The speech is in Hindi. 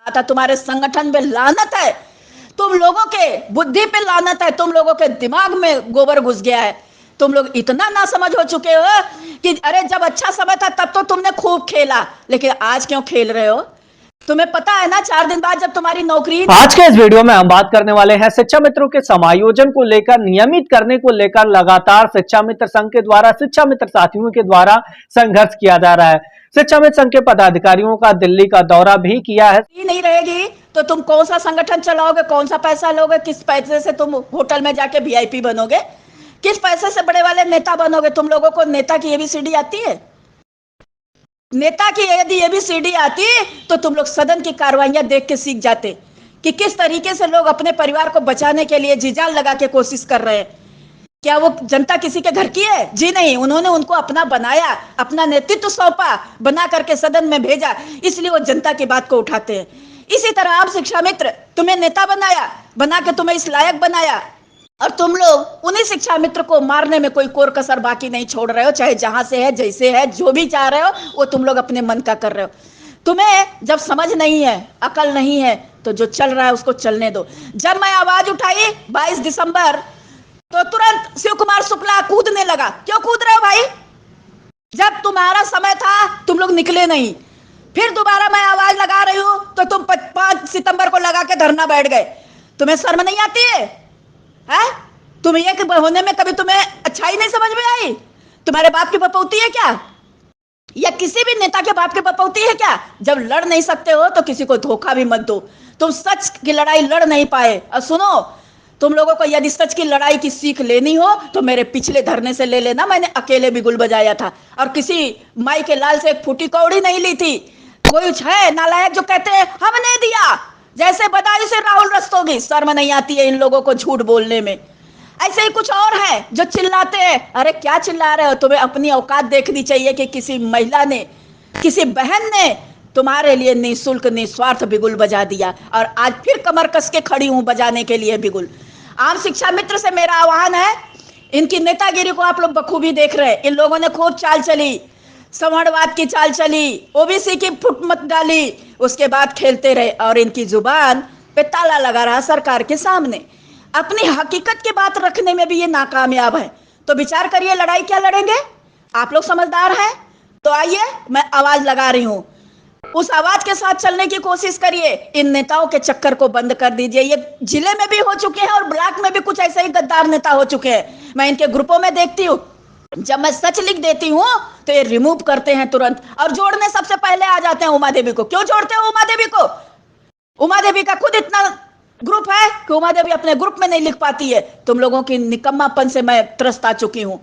आता तुम्हारे संगठन में लानत है, तुम लोगों के बुद्धि पे लानत है, तुम लोगों के दिमाग में गोबर घुस गया है। तुम लोग इतना ना समझ हो चुके हो कि अरे जब अच्छा समय था तब तो तुमने खूब खेला, लेकिन आज क्यों खेल रहे हो? तुम्हें पता है ना 4 दिन बाद जब तुम्हारी नौकरी। आज के इस वीडियो में हम बात करने वाले हैं शिक्षा मित्रों के समायोजन को लेकर, नियमित करने को लेकर लगातार शिक्षा मित्र संघ के द्वारा, शिक्षा मित्र साथियों के द्वारा संघर्ष किया जा रहा है। शिक्षा मित्र संघ के पदाधिकारियों का दिल्ली का दौरा भी किया है। नहीं रहेगी तो तुम कौन सा संगठन चलाओगे, कौन सा पैसा लोगे, किस पैसे से तुम होटल में जाके वीआईपी बनोगे, किस पैसे से बड़े वाले नेता बनोगे? तुम लोगों को नेता की एबीसीडी आती है? नेता की यदि एबीसीडी आती तो तुम लोग सदन की कार्रवाइयां देख के सीख जाते कि किस तरीके से लोग अपने परिवार को बचाने के लिए जी जान लगा के कोशिश कर रहे हैं। क्या वो जनता किसी के घर की है? जी नहीं, उन्होंने उनको अपना बनाया, अपना नेतृत्व सौंपा, बना करके सदन में भेजा, इसलिए वो जनता की बात को उठाते हैं। इसी तरह आप शिक्षा मित्र, तुम्हें नेता बनाया, बना के तुम्हें इस लायक बनाया, और तुम लोग उन्हीं शिक्षा मित्र को मारने में कोई कोर कसर बाकी नहीं छोड़ रहे हो, चाहे जहां से है, जैसे है, जो भी चाह रहे हो वो तुम लोग अपने मन का कर रहे हो। तुम्हें जब समझ नहीं है, अकल नहीं है, तो जो चल रहा है उसको चलने दो। जब मैं आवाज उठाई 22 दिसंबर तो तुरंत शिव कुमार शुक्ला कूदने लगा। क्यों कूद रहे हो भाई? जब तुम्हारा समय था तुम लोग निकले नहीं। फिर दोबारा मैं आवाज लगा रही हूं तो तुम 5 सितंबर को लगा के धरना बैठ गए। तुम्हें शर्म नहीं आती है? तुम ये होने में कभी तुम्हें अच्छाई नहीं समझ में आई? तुम्हारे बाप की बपौती है क्या, या किसी भी नेता के बाप की बपौती है क्या? जब लड़ नहीं सकते हो तो किसी को धोखा भी मत दो। तुम सच की लड़ाई लड़ नहीं पाए। और सुनो, तुम लोगों को यदि सच की लड़ाई की सीख लेनी हो तो मेरे पिछले धरने से ले लेना। मैंने अकेले भी गुल बजाया था और किसी माई के लाल से एक फूटी कौड़ी नहीं ली थी। कोई है नालायक जो कहते हैं हमने दिया, जैसे बदायूं से राहुल रस्तोगी। शर्म नहीं आती है इन लोगों को झूठ बोलने में। ऐसे ही कुछ और है जो चिल्लाते हैं। अरे क्या चिल्ला रहे हो? तुम्हें अपनी औकात देखनी चाहिए कि किसी महिला ने, किसी बहन ने तुम्हारे लिए निःशुल्क निस्वार्थ बिगुल बजा दिया, और आज फिर कमर कस के खड़ी हूं बजाने के लिए बिगुल। आम शिक्षा मित्र से मेरा आह्वान है, इनकी नेतागिरी को आप लोग बखूबी देख रहे हैं। इन लोगों ने खूब चाल चली, संवरवाद की चाल चली, ओबीसी की फुट मत डाली, उसके बाद खेलते रहे, और इनकी जुबान पे ताला लगा रहा सरकार के सामने। अपनी हकीकत की बात रखने में भी ये नाकामयाब है। तो विचार करिए, लड़ाई क्या लड़ेंगे? आप लोग समझदार हैं तो आइए, मैं आवाज लगा रही हूं, उस आवाज के साथ चलने की कोशिश करिए। इन नेताओं के चक्कर को बंद कर दीजिए। ये जिले में भी हो चुके हैं और ब्लॉक में भी कुछ ऐसे ही गद्दार नेता हो चुके हैं। मैं इनके ग्रुपों में देखती हूँ, जब मैं सच लिख देती हूँ तो ये रिमूव करते हैं तुरंत, और जोड़ने सबसे पहले आ जाते हैं उमा देवी को। क्यों जोड़ते हो उमा देवी को? उमा देवी का खुद इतना ग्रुप है कि उमा देवी अपने ग्रुप में नहीं लिख पाती है। तुम लोगों की निकम्मापन से मैं त्रस्त आ चुकी हूं।